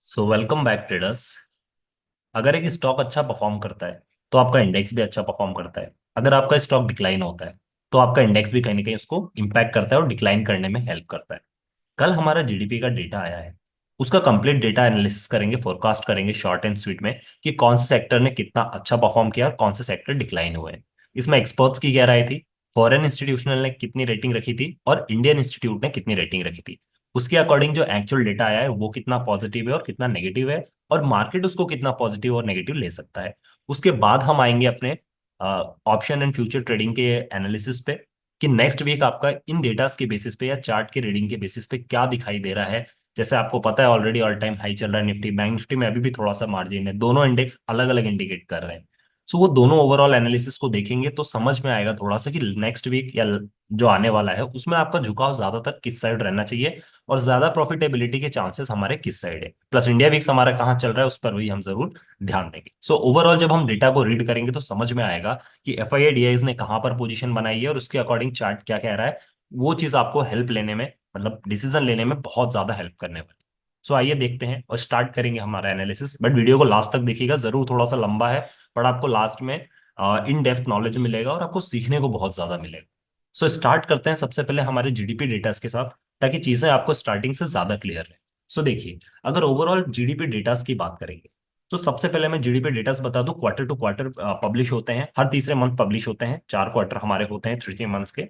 Welcome back traders. अगर एक stock अच्छा परफॉर्म करता है तो आपका इंडेक्स भी अच्छा परफॉर्म करता है। अगर आपका स्टॉक डिक्लाइन होता है तो आपका इंडेक्स भी कहीं ना कहीं उसको इम्पैक्ट करता है और डिक्लाइन करने में हेल्प करता है। कल हमारा जीडीपी का डेटा आया है। उसका कंप्लीट डेटा एनालिसिस करेंगे, फोरकास्ट करेंगे शॉर्ट एंड स्वीट में कि कौन से सेक्टर ने कितना अच्छा परफॉर्म किया और कौन से सेक्टर डिक्लाइन हुए हैं। इसमें एक्सपर्ट्स की क्या राय थी, फॉरेन इंस्टीट्यूशनल ने कितनी रेटिंग रखी थी और इंडियन इंस्टीट्यूट ने कितनी रेटिंग रखी थी। उसके अकॉर्डिंग जो एक्चुअल डेटा आया है वो कितना पॉजिटिव है और कितना नेगेटिव है, और मार्केट उसको कितना पॉजिटिव और नेगेटिव ले सकता है। उसके बाद हम आएंगे अपने ऑप्शन एंड फ्यूचर ट्रेडिंग के एनालिसिस पे कि नेक्स्ट वीक आपका इन डेटास के बेसिस पे या चार्ट के रीडिंग के बेसिस पे क्या दिखाई दे रहा है। जैसे आपको पता है ऑलरेडी ऑल टाइम हाई चल रहा है निफ्टी, बैंक निफ्टी में अभी भी थोड़ा सा मार्जिन है, दोनों इंडेक्स अलग अलग इंडिकेट कर रहे हैं। सो वो दोनों ओवरऑल एनालिसिस को देखेंगे तो समझ में आएगा थोड़ा सा कि नेक्स्ट वीक या जो आने वाला है उसमें आपका झुकाव ज्यादातर किस साइड रहना चाहिए और ज्यादा प्रॉफिटेबिलिटी के चांसेस हमारे किस साइड है, प्लस इंडिया वीक्स हमारा कहाँ चल रहा है उस पर भी हम जरूर ध्यान देंगे। सो ओवरऑल जब हम डेटा को रीड करेंगे तो समझ में आएगा कि एफ आई डीआईज ने कहाँ पर पोजीशन बनाई है और उसके अकॉर्डिंग चार्ट क्या कह रहा है। वो चीज आपको हेल्प लेने में, मतलब डिसीजन लेने में बहुत ज्यादा हेल्प करने वाली। आइए देखते हैं और स्टार्ट करेंगे हमारा एनालिसिस, बट वीडियो को लास्ट तक देखिएगा जरूर, थोड़ा सा लंबा है पर आपको लास्ट में इन डेप्थ नॉलेज मिलेगा और आपको सीखने को बहुत ज्यादा मिलेगा। स्टार्ट करते हैं सबसे पहले हमारे जीडीपी डेटास के साथ, ताकि चीजें आपको स्टार्टिंग से ज्यादा क्लियर रहे। देखिए, अगर ओवरऑल जीडीपी डेटास की बात करेंगे तो सबसे पहले मैं जीडीपी डेटास बता दूं, क्वार्टर टू क्वार्टर पब्लिश होते हैं, हर तीसरे मंथ पब्लिश होते हैं, 4 क्वार्टर हमारे होते हैं 3 3 मंथ्स के।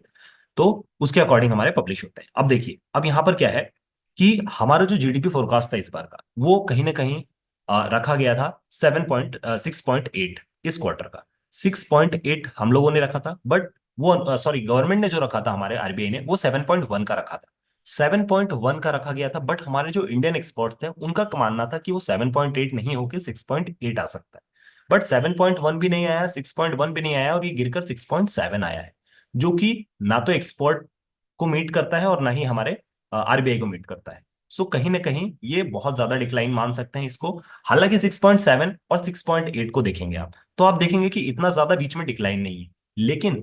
तो उसके अकॉर्डिंग हमारे पब्लिश होते हैं। अब देखिए, अब यहाँ पर क्या है कि हमारा जो जीडीपी फोरकास्ट था इस बार का वो कहीं ना कहीं रखा गया था 6.8 इस क्वार्टर का। 6.8 हम लोगों ने रखा था, बट वो सॉरी गवर्नमेंट ने जो रखा था, हमारे आरबीआई ने वो 7.1 का रखा था। 7.1 का रखा गया था, बट हमारे जो इंडियन एक्सपर्ट थे उनका मानना था कि वो 7.8 नहीं होकर 6.8 आ सकता है। बट 7.1 भी नहीं आया, 6.1 भी नहीं आया, और ये गिरकर 6.7 आया है, जो कि ना तो एक्सपोर्ट को मीट करता है और ना ही हमारे आरबीआई को मीट करता है। कहीं ना कहीं ये बहुत ज्यादा डिक्लाइन मान सकते हैं इसको। हालांकि 6.7 और 6.8 को देखेंगे आप तो आप देखेंगे कि इतना ज्यादा बीच में डिक्लाइन नहीं है। लेकिन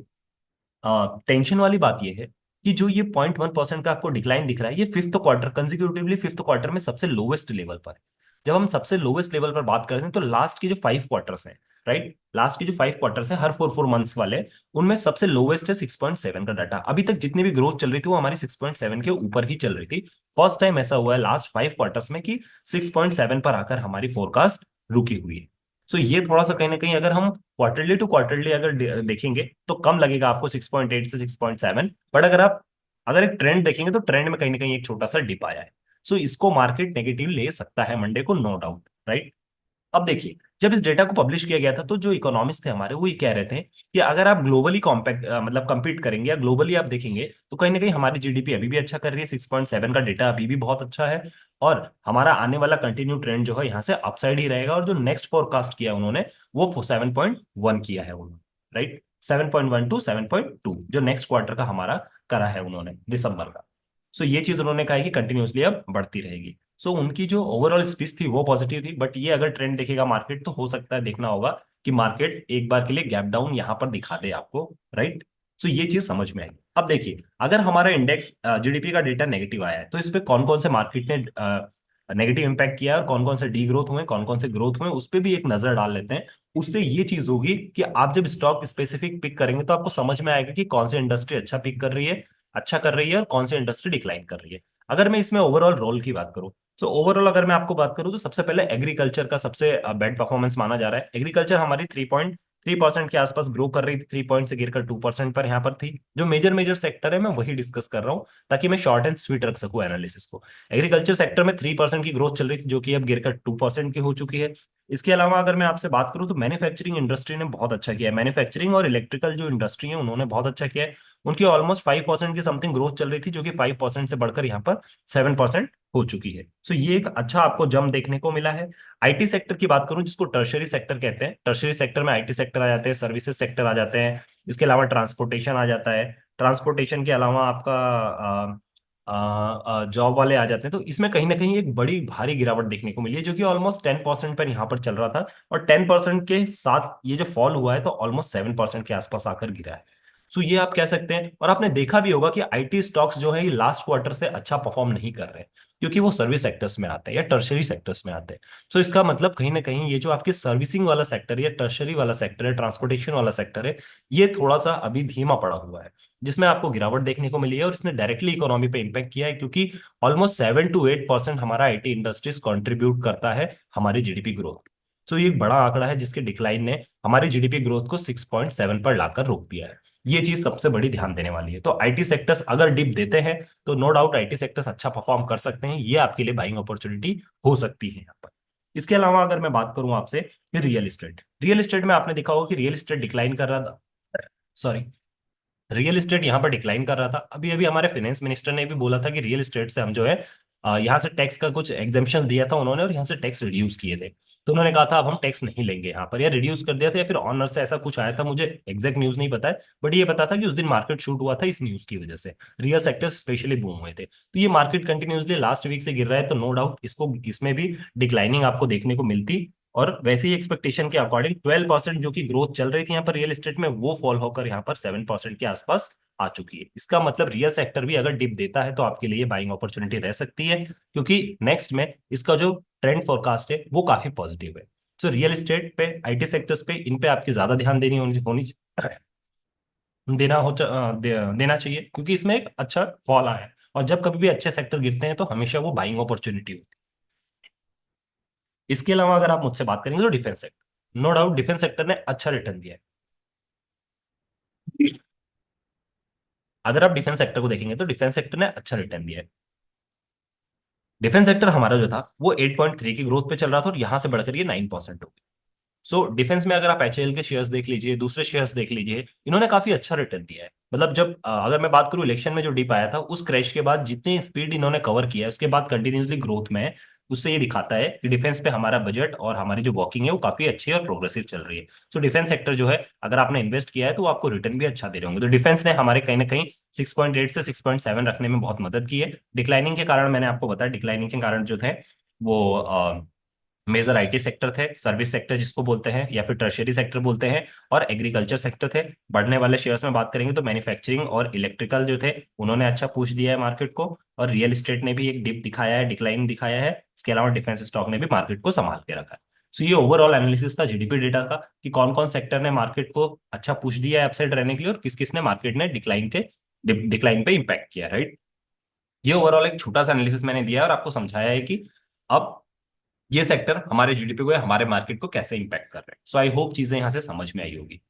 टेंशन वाली बात यह है कि जो ये 0.1% का आपको डिक्लाइन दिख रहा है, ये fifth quarter consecutively fifth quarter में सबसे लोवेस्ट लेवल पर है। जब हम सबसे लोवेस्ट लेवल पर बात करते हैं तो लास्ट के जो 5 क्वार्टर्स हैं, राइट, लास्ट के जो 5 क्वार्टर्स हैं हर 4 4 मंथ्स वाले, उनमें सबसे लोवेस्ट है 6.7 का डाटा। अभी तक जितनी भी ग्रोथ चल रही थी वो हमारी 6.7 के ऊपर ही चल रही थी। फर्स्ट टाइम ऐसा हुआ है लास्ट 5 क्वार्टर्स में कि 6.7 पर आकर हमारी फोरकास्ट रुकी हुई है। ये थोड़ा सा कहीं ना कहीं अगर हम क्वार्टरली टू क्वार्टरली अगर देखेंगे तो कम लगेगा आपको 6.8 से 6.7, बट अगर आप अगर एक ट्रेंड देखेंगे तो ट्रेंड में कहीं ना कहीं एक छोटा सा डिप आया है। इसको मार्केट नेगेटिव ले सकता है मंडे को, नो डाउट, राइट। अब देखिए, जब इस डेटा को पब्लिश किया गया था तो जो इकोनॉमिस्ट थे हमारे वो ये कह रहे थे कि अगर आप ग्लोबली कॉम्पैक्ट मतलब कंपीट करेंगे या ग्लोबली आप देखेंगे तो कहीं ना कहीं हमारी जीडीपी अभी भी अच्छा कर रही है, 6.7 का डेटा अभी भी बहुत अच्छा है, और हमारा आने वाला कंटिन्यू ट्रेंड जो है यहाँ से अपसाइड ही रहेगा। और जो नेक्स्ट फोरकास्ट किया उन्होंने वो 7.1 किया है उन्होंने, राइट, 7.1 टू 7.2 जो नेक्स्ट क्वार्टर का हमारा करा है उन्होंने दिसंबर का। ये चीज उन्होंने कहा है कि कंटिन्यूअसली अब बढ़ती रहेगी। उनकी जो ओवरऑल स्पीच थी वो पॉजिटिव थी, बट ये अगर ट्रेंड देखेगा मार्केट तो हो सकता है देखना होगा कि मार्केट एक बार के लिए गैप डाउन यहां पर दिखा दे आपको, राइट। ये चीज समझ में आएगी। अब देखिए, अगर हमारा इंडेक्स जीडीपी का डेटा नेगेटिव आया है तो इस पे कौन कौन से मार्केट ने नेगेटिव इंपैक्ट किया है और कौन कौन से डी ग्रोथ हुए, कौन कौन से ग्रोथ हुए, उस पर भी एक नजर डाल लेते हैं। उससे ये चीज होगी कि आप जब स्टॉक स्पेसिफिक पिक करेंगे तो आपको समझ में आएगा कि कौन सी इंडस्ट्री अच्छा पिक कर रही है, अच्छा कर रही है, और कौन सी इंडस्ट्री डिक्लाइन कर रही है। अगर मैं इसमें ओवरऑल रोल की बात करूं तो ओवरऑल अगर मैं आपको बात करूं तो सबसे पहले एग्रीकल्चर का सबसे बैड परफॉर्मेंस माना जा रहा है। एग्रीकल्चर हमारी 3.3% के आसपास ग्रो कर रही थी, 3 पॉइंट से गिरकर 2% पर यहाँ पर थी। जो मेजर मेजर सेक्टर है मैं वही डिस्कस कर रहा हूँ ताकि मैं शॉर्ट एंड स्वीट रख सकूं एनालिसिस को। एग्रीकल्चर सेक्टर में 3% की ग्रोथ चल रही थी जो कि अब गिरकर 2% की हो चुकी है। इसके अलावा अगर मैं आपसे बात करूं तो मैन्युफैक्चरिंग इंडस्ट्री ने बहुत अच्छा किया है, मैन्युफैक्चरिंग और इलेक्ट्रिकल जो इंडस्ट्री है उन्होंने बहुत अच्छा किया है। उनकी ऑलमोस्ट 5% की समथिंग ग्रोथ चल रही थी जो कि 5% से बढ़कर यहाँ पर 7% हो चुकी है। ये एक अच्छा आपको जम देखने को मिला है। आईटी सेक्टर की बात करूं जिसको टर्शरी सेक्टर कहते हैं, टर्शरी सेक्टर में आईटी सेक्टर आ जाते हैं, सर्विसेज सेक्टर आ जाते हैं, इसके अलावा ट्रांसपोर्टेशन आ जाता है, ट्रांसपोर्टेशन के अलावा आपका जॉब वाले आ जाते हैं। तो इसमें कहीं ना कहीं एक बड़ी भारी गिरावट देखने को मिली है जो कि ऑलमोस्ट 10% पर यहाँ पर चल रहा था, और 10% के साथ ये जो फॉल हुआ है तो ऑलमोस्ट 7% के आसपास आकर गिरा है। सो ये आप कह सकते हैं। और आपने देखा भी होगा कि आईटी स्टॉक्स जो है ये लास्ट क्वार्टर से अच्छा परफॉर्म नहीं कर रहे हैं, क्योंकि वो सर्विस सेक्टर्स में आते हैं या टर्शरी सेक्टर्स में आते हैं। तो इसका मतलब कहीं ना कहीं ये जो आपके सर्विसिंग वाला सेक्टर या टर्शरी वाला सेक्टर है, ट्रांसपोर्टेशन वाला सेक्टर है, ये थोड़ा सा अभी धीमा पड़ा हुआ है, जिसमें आपको गिरावट देखने को मिली है। और इसने डायरेक्टली इकोनॉमी पे इम्पैक्ट किया है, क्योंकि ऑलमोस्ट 7 to 8% हमारा आईटी इंडस्ट्रीज कंट्रीब्यूट करता है हमारी जीडीपी ग्रोथ। तो ये एक बड़ा आंकड़ा है जिसके डिक्लाइन ने हमारी जीडीपी ग्रोथ को 6.7 पर लाकर रोक दिया है। ये चीज सबसे बड़ी ध्यान देने वाली है। तो आईटी सेक्टर्स अगर डिप देते हैं तो नो डाउट आईटी सेक्टर्स अच्छा परफॉर्म कर सकते हैं, ये आपके लिए बाइंग अपॉर्चुनिटी हो सकती है यहाँ पर। इसके अलावा अगर मैं बात करूं आपसे कि रियल एस्टेट में आपने देखा होगा कि रियल एस्टेट डिक्लाइन कर रहा था। सॉरी, रियल एस्टेट यहाँ पर डिक्लाइन कर रहा था। अभी अभी हमारे फाइनेंस मिनिस्टर ने भी बोला था कि रियल एस्टेट से हम जो है यहाँ से टैक्स का कुछ एग्जाम्पशन दिया था उन्होंने, और यहाँ से टैक्स रिड्यूस किए थे। तो उन्होंने कहा था अब हम टैक्स नहीं लेंगे यहाँ पर, या रिड्यूस कर दिया था, या फिर ऑनर से ऐसा कुछ आया था, मुझे एग्जैक्ट न्यूज नहीं पता है। बट ये पता था कि उस दिन मार्केट शूट हुआ था इस न्यूज की वजह से, रियल सेक्टर स्पेशली बूम हुए थे। तो ये मार्केट कंटिन्यूसली लास्ट वीक से गिर रहा है, तो नो डाउट इसको इसमें भी डिक्लाइनिंग आपको देखने को मिलती। और वैसे ही एक्सपेक्टेशन के अकॉर्डिंग 12% जो कि ग्रोथ चल रही थी यहाँ पर रियल एस्टेट में, वो फॉल होकर यहाँ पर 7% के आसपास आ चुकी है। इसका मतलब रियल सेक्टर भी अगर डिप देता है तो आपके लिए बाइंग अपॉर्चुनिटी रह सकती है, क्योंकि नेक्स्ट में इसका जो ट्रेंड फोरकास्ट है वो काफी पॉजिटिव है। सो रियल एस्टेट पे, आईटी सेक्टर्स पे, इन पे आपकी ज्यादा ध्यान देनी होनी होनी देना चाहिए, क्योंकि इसमें एक अच्छा फॉल आया है। और जब कभी भी अच्छे सेक्टर गिरते हैं तो हमेशा वो बाइंग अपॉर्चुनिटी होती है। इसके अलावा अगर आप मुझसे बात करेंगे तो defence sector, no doubt defence sector ने अच्छा रिटर्न दिया है। अगर आप डिफेंस सेक्टर को देखेंगे तो डिफेंस सेक्टर ने अच्छा रिटर्न दिया है। डिफेंस सेक्टर हमारा जो था वो 8.3 की ग्रोथ पे चल रहा था, और यहां से बढ़कर ये 9% हो गया। सो डिफेंस में अगर आप एचएएल के शेयर्स देख लीजिए, दूसरे शेयर्स देख लीजिए, इन्होंने काफी अच्छा रिटर्न दिया है। मतलब जब अगर मैं बात करूं इलेक्शन में जो डिप आया था उस क्रैश के बाद जितनी स्पीड इन्होंने कवर किया है, उसके बाद कंटिन्यूसली ग्रोथ में है। उससे ये दिखाता है कि डिफेंस पे हमारा बजट और हमारी जो वॉकिंग है वो काफी अच्छी और प्रोग्रेसिव चल रही है। सो डिफेंस सेक्टर जो है अगर आपने इन्वेस्ट किया है तो वो आपको रिटर्न भी अच्छा दे रहे होंगे। तो डिफेंस ने हमारे कहीं ना कहीं 6.8 से 6.7 रखने में बहुत मदद की है। डिक्लाइनिंग के कारण मैंने आपको बताया, डिक्लाइनिंग के कारण जो थे वो मेजर आईटी सेक्टर थे, सर्विस सेक्टर जिसको बोलते हैं, या फिर टर्शियरी सेक्टर बोलते हैं, और एग्रीकल्चर सेक्टर थे। बढ़ने वाले शेयर्स में बात करेंगे तो मैन्युफैक्चरिंग और इलेक्ट्रिकल जो थे उन्होंने अच्छा पुश दिया है मार्केट को। और रियल एस्टेट ने भी एक डिप दिखाया है, डिक्लाइन दिखाया है। इसके अलावा डिफेंस स्टॉक ने भी मार्केट को संभाल के रखा है। सो ये ओवरऑल एनालिसिस था जीडीपी डेटा का, कि कौन कौन सेक्टर ने मार्केट को अच्छा पुश दिया है अपसाइड रहने के लिए, और किस किस ने मार्केट ने डिक्लाइन पे इम्पैक्ट किया, राइट। ये ओवरऑल एक छोटा सा एनालिसिस मैंने दिया है और आपको समझाया है कि अब ये सेक्टर हमारे जीडीपी को या हमारे मार्केट को कैसे इंपैक्ट कर रहे हैं। सो आई होप चीजें यहां से समझ में आई होगी।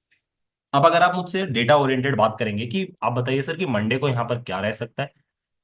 अब अगर आप मुझसे डेटा ओरिएंटेड बात करेंगे कि आप बताइए सर कि मंडे को यहाँ पर क्या रह सकता है,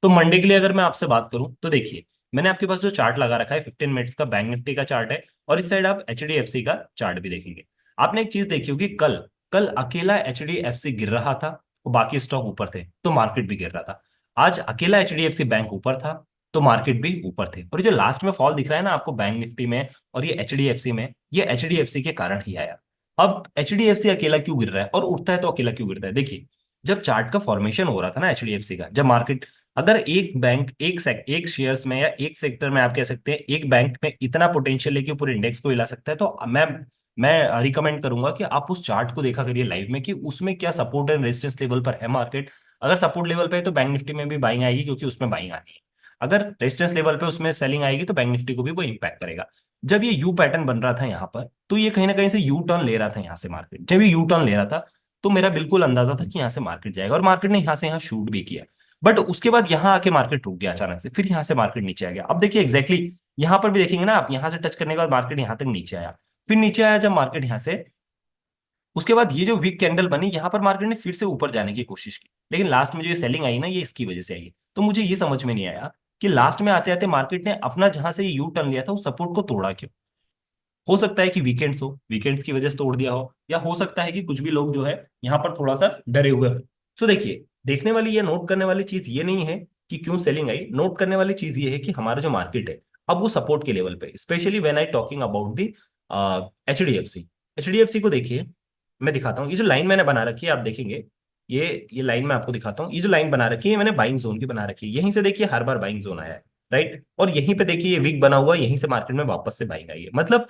तो मंडे के लिए अगर मैं आपसे बात करूं तो देखिए, मैंने आपके पास जो चार्ट लगा रखा है 15 मिनट्स का बैंक निफ्टी का चार्ट है, और इस साइड आप एचडीएफसी का चार्ट भी देखेंगे। आपने एक चीज देखी होगी, कल कल अकेला एचडीएफसी गिर रहा था और बाकी स्टॉक ऊपर थे, तो मार्केट भी गिर रहा था। आज अकेला एचडीएफसी बैंक ऊपर था तो मार्केट भी ऊपर थे। और ये जो लास्ट में फॉल दिख रहा है ना आपको बैंक निफ्टी में और ये एचडीएफसी में, ये एचडीएफसी के कारण ही आया। अब एचडीएफसी अकेला क्यों गिर रहा है, और उठता है तो अकेला क्यों गिरता है? देखिए, जब चार्ट का फॉर्मेशन हो रहा था ना एचडीएफसी का, जब मार्केट, अगर एक बैंक एक शेयर्स में या एक सेक्टर में आप कह सकते हैं एक बैंक में इतना पोटेंशियल है कि पूरे इंडेक्स को हिला सकता है, तो मैं रिकमेंड करूंगा कि आप उस चार्ट को देखा करिए लाइव में, कि उसमें क्या सपोर्ट एंड रेजिस्टेंस लेवल पर है मार्केट। अगर सपोर्ट लेवल पे है तो बैंक निफ्टी में भी बाइंग आएगी, क्योंकि उसमें बाइंग आनी है। अगर रेजिस्टेंस लेवल पे उसमें सेलिंग आएगी तो बैंक निफ्टी को भी वो इंपैक्ट करेगा। जब ये यू पैटर्न बन रहा था यहाँ पर, तो ये कहीं ना कहीं से यू टर्न ले रहा था यहाँ से मार्केट। जब ये यू टर्न ले रहा था तो मेरा बिल्कुल अंदाजा था कि यहाँ से मार्केट जाएगा, और मार्केट ने यहाँ से यहाँ शूट भी किया। बट उसके बाद यहाँ आके मार्केट रुक गया अचानक से, फिर यहाँ से मार्केट नीचे आ गया। अब देखिए एग्जैक्टली यहाँ पर भी देखेंगे ना आप, यहाँ से टच करने के बाद मार्केट यहाँ तक नीचे आया, फिर नीचे आया जब मार्केट यहाँ से, उसके बाद ये जो वीक कैंडल बनी यहाँ पर मार्केट ने फिर से ऊपर जाने की कोशिश की, लेकिन लास्ट में जो ये सेलिंग आई ना, ये इसकी वजह से आई है। तो मुझे ये समझ में नहीं आया कि लास्ट में आते आते मार्केट ने अपना जहां से ये यू टर्न लिया था उस सपोर्ट को तोड़ा क्यों। हो सकता है कि वीकेंड्स हो, वीकेंड्स की वजह से तोड़ दिया हो, या हो सकता है कि कुछ भी लोग जो है यहाँ पर थोड़ा सा डरे हुए हो। सो देखिए, देखने वाली या नोट करने वाली चीज ये नहीं है कि क्यों सेलिंग आई, नोट करने वाली चीज ये है कि हमारा जो मार्केट है अब वो सपोर्ट के लेवल पे, specially when I talking about the HDFC. HDFC को देखिए, मैं दिखाता हूँ, ये जो लाइन मैंने बना रखी है आप देखेंगे, ये लाइन मैं आपको दिखाता हूँ। ये जो लाइन बना रखी है मैंने बाइंग जोन की बना रखी है, यहीं से देखिए हर बार बाइंग जोन आया है, राइट। और यहीं पे देखिए ये वीक बना हुआ है, यहीं से मार्केट में वापस से बाइंग आई है, मतलब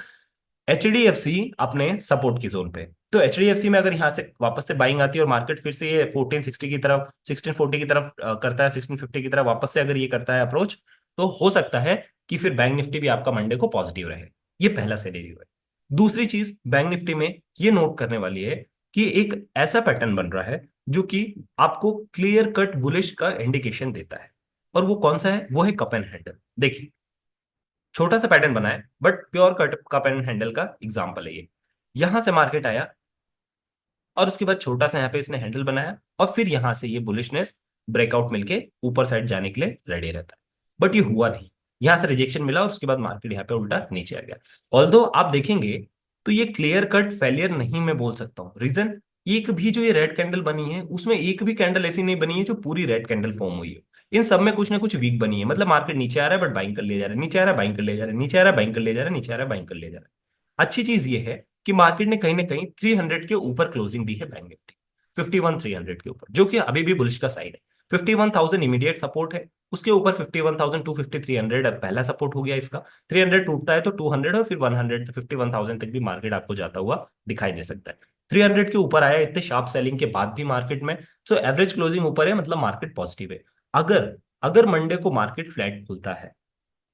एचडीएफसी अपने सपोर्ट की जोन पे। तो एचडीएफसी में अगर यहाँ से वापस से बाइंग आती है और मार्केट फिर से ये 1460 की तरफ 1640 की तरफ करता है, 1650 की तरफ वापस से अगर ये करता है अप्रोच, तो हो सकता है कि फिर बैंक निफ्टी भी आपका मंडे को पॉजिटिव रहे। ये पहला सिनेरियो है। दूसरी चीज बैंक निफ्टी में ये नोट करने वाली है कि एक ऐसा पैटर्न बन रहा है जो कि आपको क्लियर कट बुलिश का इंडिकेशन देता है। और वो कौन सा है? वो है कप एंड हैंडल। देखिए, छोटा सा पैटर्न बना है but pure cut cup and handle का एग्जांपल है ये। यहां से मार्केट आया और उसके बाद छोटा सा यहाँ पे इसने हैंडल बनाया और फिर यहां से ये बुलिशनेस ब्रेकआउट मिलके ऊपर साइड जाने के लिए रेडी रहता है। बट ये हुआ नहीं, यहां से रिजेक्शन मिला और उसके बाद मार्केट यहाँ पे उल्टा नीचे आ गया। ऑल्दो आप देखेंगे तो ये क्लियर कट फेलियर नहीं मैं बोल सकता हूँ। रीजन, एक भी जो ये रेड कैंडल बनी है उसमें एक भी कैंडल ऐसी नहीं बनी है जो पूरी रेड कैंडल फॉर्म हुई है। इन सब में कुछ ना कुछ वीक बनी है। मतलब मार्केट नीचे आ रहा है बट बाइंग कर ले जा रहा है, नीचे आ रहा है बाइंग कर ले जा रहा है, नीचे आ रहा है बाइंग कर ले जा रहा है, नीचे आ रहा है बाइंग कर ले जा रहा है। अच्छी चीज ये है कि मार्केट ने कहीं ना कहीं 300 के ऊपर क्लोजिंग दी है बैंक निफ्टी, 51 300 के ऊपर, जो कि अभी भी बुलिश का साइड है। 51,000 इमीडिएट सपोर्ट है, उसके ऊपर 51,250 300 अब पहला सपोर्ट हो गया इसका। 300 टूटता है तो 200 और फिर 100 तो 51,000 तक भी मार्केट आपको जाता हुआ दिखाई दे सकता है। 300 के ऊपर आया इतने शार्प सेलिंग के बाद भी मार्केट में। सो एवरेज क्लोजिंग ऊपर है, मतलब मार्केट पॉजिटिव है। अगर अगर मंडे को मार्केट फ्लैट खुलता है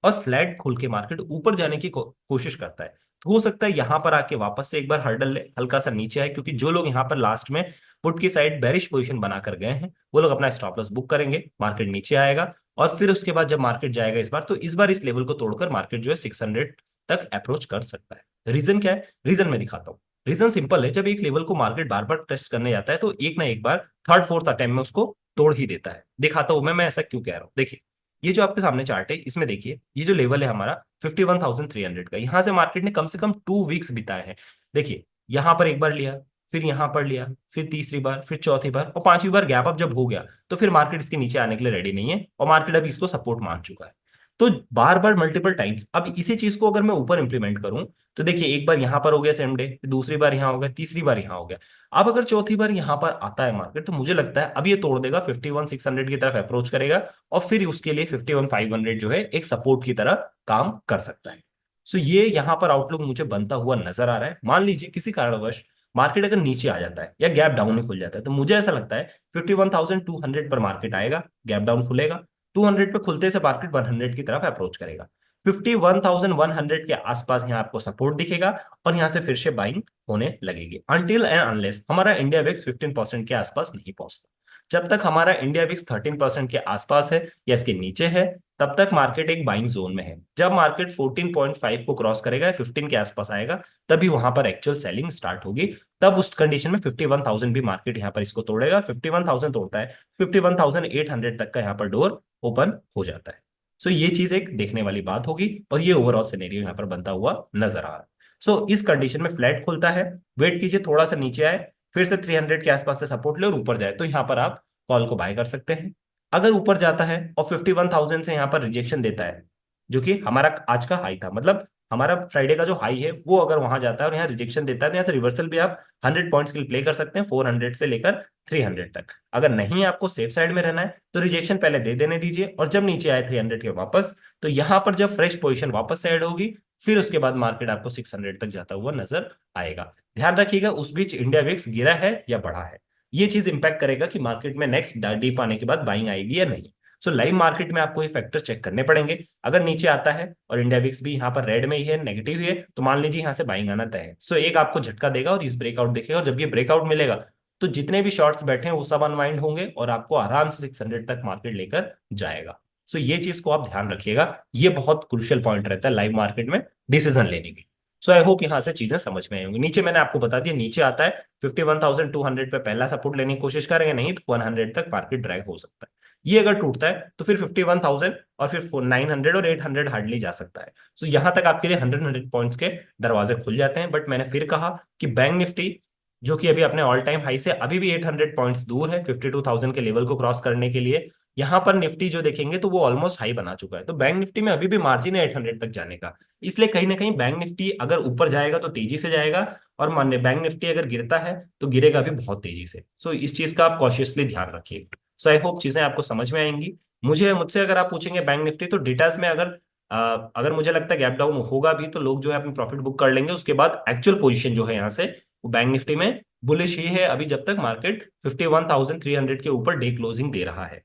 और फ्लैट खुल के मार्केट ऊपर जाने की कोशिश करता है, तो हो सकता है यहां पर आके वापस से एक बार हर्डल ले, हल्का सा नीचे आए, क्योंकि जो लोग यहाँ पर लास्ट में पुट की साइड बेरिश पोजीशन बनाकर गए हैं वो लोग अपना स्टॉप लॉस बुक करेंगे, मार्केट नीचे आएगा और फिर उसके बाद जब मार्केट जाएगा इस बार, तो इस बार इस लेवल को तोड़कर मार्केट जो है 600 तक अप्रोच कर सकता है। रीजन क्या है? रीजन मैं दिखाता हूँ। रीजन सिंपल है, जब एक लेवल को मार्केट बार बार टेस्ट करने जाता है तो एक ना एक बार थर्ड फोर्थ अटेम्प्ट में उसको तोड़ ही देता है। दिखाता हूं मैं ऐसा क्यों कह रहा हूँ। देखिए, ये जो आपके सामने चार्ट है इसमें देखिए, ये जो लेवल है हमारा 51,300 का, यहां से मार्केट ने कम से कम 2 वीक्स बिताए हैं। देखिए, यहां पर एक बार लिया, फिर यहां पर लिया, फिर तीसरी बार, फिर चौथी बार और पांचवी बार गैप अप जब हो गया तो फिर मार्केट इसके नीचे आने के लिए रेडी नहीं है और मार्केट अभी इसको सपोर्ट मान चुका है। तो बार बार मल्टीपल टाइम्स अब इसी चीज को अगर मैं ऊपर इंप्लीमेंट करूं, तो देखिए एक बार यहां पर हो गया सेम डे, दूसरी बार यहां हो गया, तीसरी बार यहां हो गया। अब अगर चौथी बार यहां पर आता है मार्केट, तो मुझे लगता है अब ये तोड़ देगा, 51 600 की तरफ अप्रोच करेगा और फिर उसके लिए 51 500 जो है एक सपोर्ट की तरह काम कर सकता है। सो ये यहाँ पर आउटलुक मुझे बनता हुआ नजर आ रहा है। मान लीजिए किसी कारणवश मार्केट अगर नीचे आ जाता है या गैप डाउन ही खुल जाता है, तो मुझे ऐसा लगता है 51,200 पर मार्केट आएगा, गैप डाउन खुलेगा, 200 पे खुलते से मार्केट 100 की तरफ अप्रोच करेगा। 51,100 के आसपास यहाँ आपको सपोर्ट दिखेगा और यहाँ से फिर से बाइंग होने लगेगी, अनटिल एंड अनलेस हमारा इंडिया विक्स 15% के आसपास नहीं पहुंचता। जब तक हमारा इंडिया विक्स 13% के आसपास है या इसके नीचे है, तब तक मार्केट एक बाइंग जोन में है। जब मार्केट 14.5 को क्रॉस करेगा, 15 के आसपास आएगा, तभी वहां पर एक्चुअल सेलिंग स्टार्ट होगी। तब उस कंडीशन में 51,000 भी मार्केट यहाँ पर इसको तोड़ेगा। 51,000 तोड़ता है, 51,800 तक का यहाँ पर डोर ओपन हो जाता है। सो ये चीज एक देखने वाली बात होगी और ये ओवरऑल सिनेरियो यहाँ पर बनता हुआ नजर आ रहा है। सो इस कंडीशन में फ्लैट खुलता है, वेट कीजिए थोड़ा सा नीचे आए, फिर से 300 के आसपास से सपोर्ट ले और ऊपर जाए, तो यहाँ पर आप कॉल को बाय कर सकते हैं। अगर ऊपर जाता है और 51,000 से यहाँ पर रिजेक्शन देता है, जो कि हमारा आज का हाई था, मतलब हमारा फ्राइडे का जो हाई है वो अगर वहां जाता है और यहाँ रिजेक्शन देता है, तो यहाँ से रिवर्सल भी आप 100 पॉइंट्स के लिए प्ले कर सकते हैं, 400 से लेकर 300 तक। अगर नहीं आपको सेफ साइड में रहना है तो रिजेक्शन पहले दे देने दीजिए और जब नीचे आए 300 के वापस, तो यहां पर जब फ्रेश पोजीशन वापस से ऐड होगी, फिर उसके बाद मार्केट आपको 600 तक जाता हुआ नजर आएगा। ध्यान रखिएगा उस बीच इंडिया विक्स गिरा है या बढ़ा है, ये चीज इंपैक्ट करेगा कि मार्केट में नेक्स्ट डीप आने के बाद बाइंग आएगी या नहीं। सो लाइव मार्केट में आपको ये फैक्टर चेक करने पड़ेंगे। अगर नीचे आता है और इंडिया विक्स भी यहाँ पर रेड में ही है, नेगेटिव ही है, तो मान लीजिए यहाँ से बाइंग आना तय है। सो एक आपको झटका देगा और इस ब्रेकआउट देखेगा, और जब ये ब्रेकआउट मिलेगा तो जितने भी शॉर्ट्स बैठे हैं वो सब अनवाइंड होंगे और आपको आराम से 600 तक मार्केट लेकर जाएगा। सो ये चीज को आप ध्यान रखिएगा, ये बहुत क्रुशियल पॉइंट रहता है लाइव मार्केट में डिसीजन लेने की। सो आई होप यहाँ से चीजें समझ में आई होंगी। नीचे मैंने आपको बता दिया, नीचे आता है 51,200 पे पहला सपोर्ट लेने की कोशिश करेंगे, नहीं तो 100 तक मार्केट ड्रैग हो सकता है। ये अगर टूटता है तो फिर 51,000 और फिर 900 और 800 हार्डली जा सकता है। सो यहाँ तक आपके लिए 100 पॉइंट्स के दरवाजे खुल जाते हैं। बट मैंने फिर कहा कि बैंक निफ्टी जो कि अभी अपने ऑल टाइम हाई से अभी भी 800 पॉइंट्स दूर है 52,000 के लेवल को क्रॉस करने के लिए। यहाँ पर निफ्टी जो देखेंगे तो वो ऑलमोस्ट हाई बना चुका है, तो बैंक निफ्टी में अभी भी मार्जिन है 800 तक जाने का। इसलिए कहीं ना कहीं बैंक निफ्टी अगर ऊपर जाएगा तो तेजी से जाएगा, और मान बैंक निफ्टी अगर गिरता है तो गिरेगा भी बहुत तेजी से। सो इस चीज का आप कॉशियसली ध्यान रखिए। सो आई होप चीजें आपको समझ में आएंगी। मुझसे अगर आप पूछेंगे बैंक निफ्टी, तो डिटेल्स में अगर मुझे लगता है गैप डाउन होगा भी तो लोग जो है अपनी प्रॉफिट बुक कर लेंगे, उसके बाद एक्चुअल पोजीशन जो है यहाँ से वो बैंक निफ्टी में बुलिश ही है अभी, जब तक मार्केट 51,300 के ऊपर डे क्लोजिंग दे रहा है।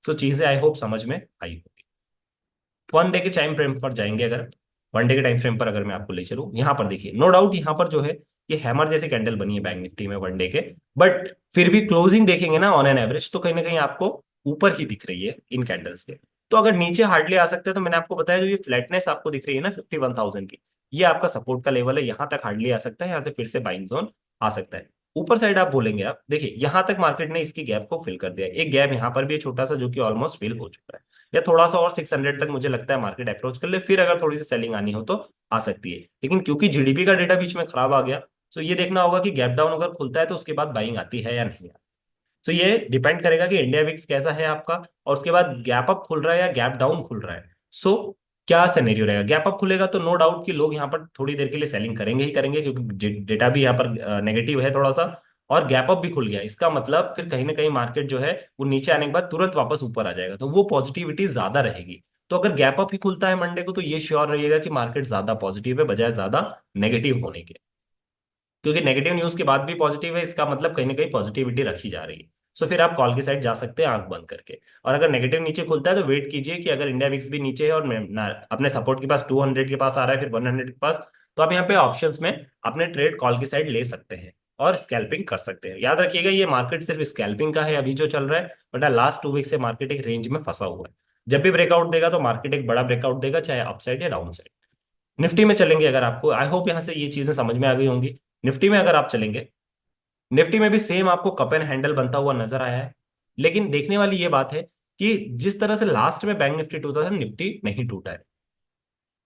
सो चीजें आई होप समझ में आई होगी। 1 डे के टाइम फ्रेम पर जाएंगे, अगर 1 डे के टाइम फ्रेम पर अगर मैं आपको ले चलूं, यहाँ पर देखिए नो डाउट यहाँ पर जो है ये हैमर जैसे कैंडल बनी है बैंक निफ्टी में 1 डे के, बट फिर भी क्लोजिंग देखेंगे ना ऑन एन एवरेज तो कहीं ना कहीं आपको ऊपर ही दिख रही है इन कैंडल्स के। तो अगर नीचे हार्डली आ सकते हैं तो मैंने आपको बताया जो ये फ्लैटनेस आपको दिख रही है ना 51,000 की, ये आपका सपोर्ट का लेवल है, यहाँ तक हार्डली आ सकता है, यहाँ से फिर से बाइंग जोन आ सकता है। ऊपर साइड आप बोलेंगे, आप देखिए यहाँ तक मार्केट ने इसकी गैप को फिल कर दिया, एक गैप यहाँ पर भी है छोटा सा जो कि ऑलमोस्ट फिल हो चुका है, या थोड़ा सा और 600 तक मुझे लगता है मार्केट अप्रोच कर ले, फिर अगर थोड़ी सी सेलिंग आनी हो तो आ सकती है। लेकिन क्योंकि जीडीपी का डेटा बीच में खराब आ गया, तो ये देखना होगा कि गैप डाउन अगर खुलता है तो उसके बाद बाइंग आती है या नहीं। तो ये डिपेंड करेगा कि इंडिया विक्स कैसा है आपका, और उसके बाद गैप अप खुल रहा है या गैप डाउन खुल रहा है। सो क्या सिनेरियो रहेगा, गैप अप खुलेगा तो नो डाउट कि लोग यहाँ पर थोड़ी देर के लिए सेलिंग करेंगे ही करेंगे, क्योंकि डेटा भी यहाँ पर नेगेटिव है थोड़ा सा, और गैप अप भी खुल गया, इसका मतलब फिर कहीं ना कहीं मार्केट जो है वो नीचे आने के बाद तुरंत वापस ऊपर आ जाएगा, तो वो पॉजिटिविटी ज्यादा रहेगी। तो अगर गैप अप ही खुलता है मंडे को तो ये श्योर रहिएगा कि मार्केट ज्यादा पॉजिटिव है बजाय ज्यादा नेगेटिव होने के, क्योंकि नेगेटिव न्यूज के बाद भी पॉजिटिव है, इसका मतलब कहीं ना कहीं पॉजिटिविटी रखी जा रही है। सो फिर आप कॉल की साइड जा सकते हैं आंख बंद करके। और अगर नेगेटिव नीचे खुलता है तो वेट कीजिए कि अगर इंडिया विक्स भी नीचे है और अपने सपोर्ट के पास 200 के पास आ रहा है, फिर 100 के पास, तो आप यहाँ पे ऑप्शंस में अपने ट्रेड कॉल की साइड ले सकते हैं और स्कैल्पिंग कर सकते हैं। याद रखिएगा ये मार्केट सिर्फ स्कैल्पिंग का है अभी जो चल रहा है, बट लास्ट 2 वीक से मार्केट एक रेंज में फंसा हुआ है। जब भी ब्रेकआउट देगा तो मार्केट एक बड़ा ब्रेकआउट देगा, चाहे अपसाइड या डाउन साइड। निफ्टी में चलेंगे अगर आपको, आई होप यहाँ से ये चीजें समझ में आ गई होंगी। निफ्टी में अगर आप चलेंगे, निफ्टी में भी सेम आपको कप एंड हैंडल बनता हुआ नजर आया है। लेकिन देखने वाली ये बात है कि जिस तरह से लास्ट में बैंक निफ्टी टूटा था, निफ्टी नहीं टूटा है।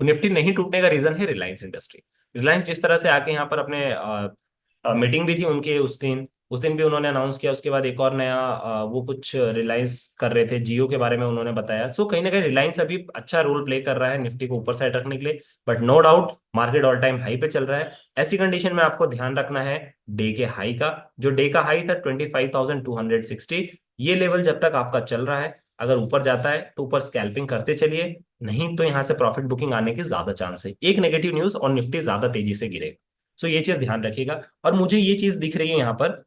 तो निफ्टी नहीं टूटने का रीजन है रिलायंस इंडस्ट्री। रिलायंस जिस तरह से आके यहाँ पर अपने मीटिंग भी थी उनके, उस दिन भी उन्होंने अनाउंस किया, उसके बाद एक और नया वो कुछ रिलायंस कर रहे थे, जियो के बारे में उन्होंने बताया। सो कहीं ना कहीं रिलायंस अभी अच्छा रोल प्ले कर रहा है निफ्टी को ऊपर साइड रखने के लिए, but no doubt market all time high पे चल रहा है। ऐसी कंडीशन में आपको ध्यान रखना है डे के हाई का, जो डे का हाई था 25,260, ये लेवल जब तक आपका चल रहा है, अगर ऊपर जाता है तो ऊपर स्कैल्पिंग करते चलिए, नहीं तो यहां से प्रॉफिट बुकिंग आने के ज्यादा चांस है। एक नेगेटिव न्यूज और निफ्टी ज्यादा तेजी से गिरेगा। सो ये चीज ध्यान रखिएगा। और मुझे ये चीज दिख रही है यहाँ पर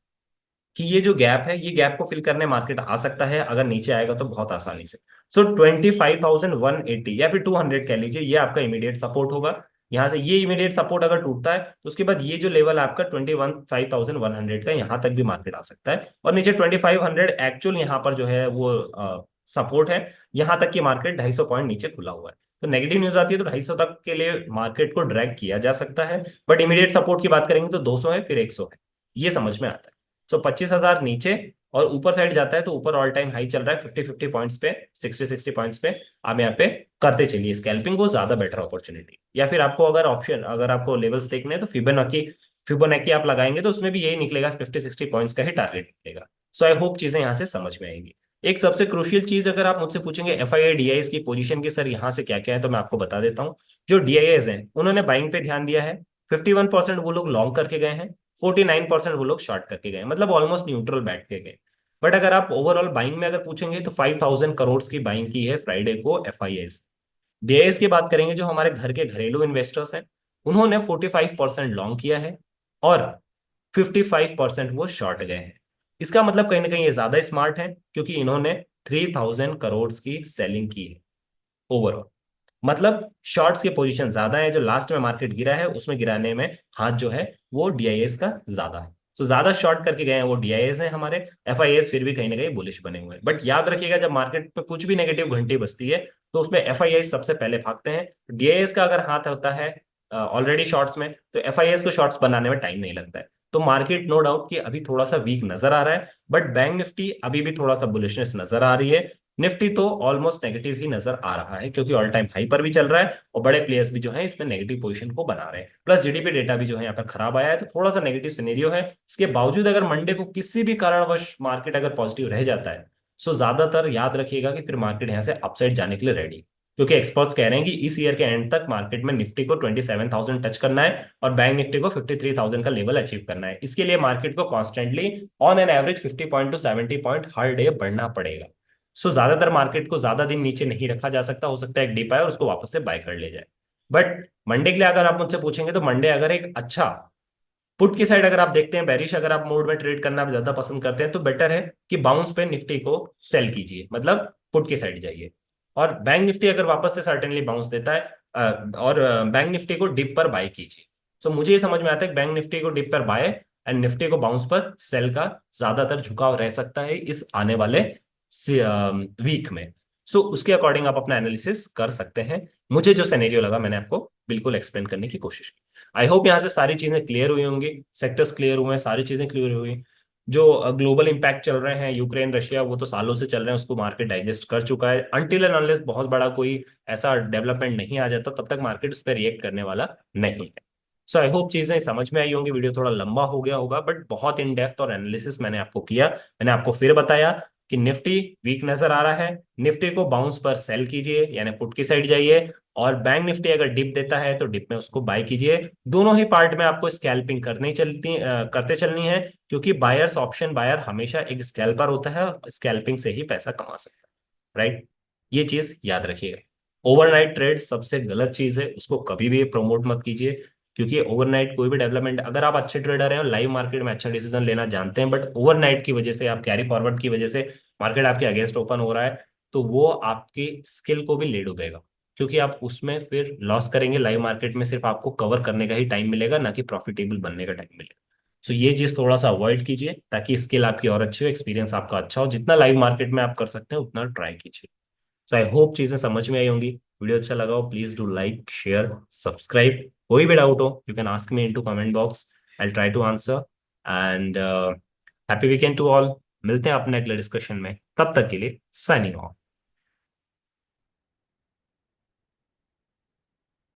कि ये जो गैप है, ये गैप को फिल करने मार्केट आ सकता है, अगर नीचे आएगा तो बहुत आसानी से। सो 25,180 या फिर 200 कह लीजिए, ये आपका इमीडिएट सपोर्ट होगा। यहाँ से ये इमीडिएट सपोर्ट अगर टूटता है तो उसके बाद ये जो लेवल आपका 25,100 का, यहाँ तक भी मार्केट आ सकता है, और नीचे 2500 एक्चुअल यहाँ पर जो है वो सपोर्ट है। यहाँ तक की मार्केट 250 पॉइंट नीचे खुला हुआ है, तो नेगेटिव न्यूज आती है तो 250 तक के लिए मार्केट को ड्रैग किया जा सकता है। बट इमीडिएट सपोर्ट की बात करेंगे तो 200 है, फिर 100 है, ये समझ में आता है। सो 25,000 नीचे और ऊपर साइड जाता है तो ऊपर ऑल टाइम हाई चल रहा है 50-50 पॉइंट्स पे, 60-60 पॉइंट्स पे। आप यहाँ पे करते चलिए स्कैल्पिंग को, ज्यादा बेटर अपॉर्चुनिटी। या फिर आपको अगर ऑप्शन, अगर आपको लेवल्स देखने हैं तो फिबोनाची आप लगाएंगे तो उसमें भी यही निकलेगा, 50-60 पॉइंट्स का ही टारगेट निकलेगा। सो आई होप चीजें यहाँ से समझ में आएंगी। एक सबसे क्रूशियल चीज अगर आप मुझसे पूछेंगे एफआईआई डीआईएस की पोजीशन के सर यहाँ से क्या क्या है, तो मैं आपको बता देता हूँ। जो डीआईएस हैं उन्होंने बाइंग पे ध्यान दिया है, 51% वो लोग लॉन्ग करके गए हैं, 49% वो लोग शॉर्ट करके गए, मतलब ऑलमोस्ट न्यूट्रल बैठ के गए। बट अगर आप ओवरऑल बाइंग में अगर पूछेंगे तो 5,000 करोड़ की बाइंग की है फ्राइडे को एफआईआईस। डीआईएस की बात करेंगे जो हमारे घर के घरेलू इन्वेस्टर्स हैं, उन्होंने 45% लॉन्ग किया है और 55% वो शॉर्ट गए हैं। इसका मतलब कहीं ना कहीं ये ज्यादा स्मार्ट है, क्योंकि इन्होंने 3,000 करोड़ की सेलिंग की है ओवरऑल। मतलब शॉर्ट्स की पोजीशन ज्यादा है, जो लास्ट में मार्केट गिरा है उसमें गिराने में हाथ जो है वो डीआईएस का ज्यादा है। तो ज्यादा शॉर्ट करके गए हैं वो डीआईएस है हमारे, एफआईएस फिर भी कहीं ना कहीं बुलिश बने हुए हैं। बट याद रखिएगा जब मार्केट पे कुछ भी नेगेटिव घंटी बजती है तो उसमें एफआईएस सबसे पहले भागते हैं। डीआईएस का अगर हाथ होता है ऑलरेडी शॉर्ट्स में, तो एफआईएस को शॉर्ट्स बनाने में टाइम नहीं लगता है। तो मार्केट नो डाउट कि अभी थोड़ा सा वीक नजर आ रहा है, बट बैंक निफ्टी अभी भी थोड़ा सा बुलिशनेस नजर आ रही है। निफ्टी तो ऑलमोस्ट नेगेटिव ही नजर आ रहा है, क्योंकि ऑल टाइम हाई पर भी चल रहा है और बड़े प्लेयर्स भी जो है इसमें नेगेटिव पोजीशन को बना रहे हैं, प्लस जीडीपी डेटा भी जो है यहाँ पर खराब आया है, तो थोड़ा सा नेगेटिव सिनेरियो है। इसके बावजूद अगर मंडे को किसी भी कारणवश मार्केट अगर पॉजिटिव रह जाता है, सो ज्यादातर याद रखिएगा कि फिर मार्केट यहाँ से अपसाइड जाने के लिए रेडी, क्योंकि एक्सपर्ट्स कह रहे हैं कि इस ईयर के एंड तक मार्केट में निफ्टी को 27,000 टच करना है और बैंक निफ्टी को 53,000 का लेवल अचीव करना है। इसके लिए मार्केट को constantly on an average 50 point two 70 point her day बढ़ना पड़ेगा। सो ज्यादातर मार्केट को ज्यादा दिन नीचे नहीं रखा जा सकता, हो सकता है एक डिप आए और उसको वापस से बाय कर ले जाए। बट मंडे के लिए अगर आप मुझसे पूछेंगे तो मंडे अगर एक अच्छा पुट की साइड अगर आप देखते हैं बेरिश, अगर आप मोड में ट्रेड करना ज्यादा पसंद करते हैं तो बेटर है कि बाउंस पे निफ्टी को सेल कीजिए, मतलब पुट की साइड जाइए। और बैंक निफ्टी अगर वापस से सर्टेनली बाउंस देता है और बैंक निफ्टी को डिप पर बाय कीजिए। सो मुझे ये समझ में आता है कि बैंक निफ्टी को डिप पर बाय एंड निफ्टी को बाउंस पर सेल का ज्यादातर झुकाव रह सकता है इस आने वाले वीक में। सो उसके अकॉर्डिंग आप अपना एनालिसिस कर सकते हैं। मुझे जो सिनेरियो लगा मैंने आपको बिल्कुल एक्सप्लेन करने की कोशिश की। आई होप यहाँ से सारी चीजें क्लियर हुई होंगी, सेक्टर्स क्लियर हुए हैं, सारी चीजें क्लियर हुई। जो ग्लोबल इंपैक्ट चल रहे हैं यूक्रेन रशिया, वो तो सालों से चल रहे हैं, उसको मार्केट डाइजेस्ट कर चुका है। अनटिल एंड अनलेस बहुत बड़ा कोई ऐसा डेवलपमेंट नहीं आ जाता तब तक मार्केट उस पर रिएक्ट करने वाला नहीं है। सो आई होप चीजें समझ में आई होंगी। वीडियो थोड़ा लंबा हो गया होगा बट बहुत इन डेप्थ और एनालिसिस मैंने आपको किया। मैंने आपको फिर बताया कि निफ्टी वीक नजर आ रहा है, निफ्टी को बाउंस पर सेल कीजिए यानी पुट की साइड जाइए। और बैंक निफ्टी अगर डिप देता है तो डिप में उसको बाय कीजिए। दोनों ही पार्ट में आपको स्कैल्पिंग करते चलनी है, क्योंकि बायर्स ऑप्शन बायर हमेशा एक स्कैल्पर होता है और स्कैल्पिंग से ही पैसा कमा सकता है, राइट। ये चीज याद रखिएगा। ओवरनाइट ट्रेड सबसे गलत चीज है, उसको कभी भी प्रमोट मत कीजिए। क्योंकि ओवरनाइट कोई भी डेवलपमेंट, अगर आप अच्छे ट्रेडर हैं और लाइव मार्केट में अच्छा डिसीजन लेना जानते हैं, बट ओवरनाइट की वजह से, आप कैरी फॉरवर्ड की वजह से मार्केट आपके अगेंस्ट ओपन हो रहा है, तो वो आपकी स्किल को भी ले डूबेगा। क्योंकि आप उसमें फिर लॉस करेंगे। लाइव मार्केट में सिर्फ आपको कवर करने का ही टाइम मिलेगा, ना कि प्रॉफिटेबल बनने का टाइम मिलेगा। सो ये चीज थोड़ा सा अवॉइड कीजिए ताकि स्किल आपकी और अच्छी हो, एक्सपीरियंस आपका अच्छा हो। जितना लाइव मार्केट में आप कर सकते हैं उतना ट्राई कीजिए। सो आई होप चीजें समझ में आई होंगी। वीडियो अच्छा लगा हो please do like share subscribe. कोई भी डाउट हो you can ask me in to comment box, I try to answer. And happy weekend to all. मिलते हैं अपने अगले डिस्कशन में, तब तक के लिए साइनिंग ऑफ।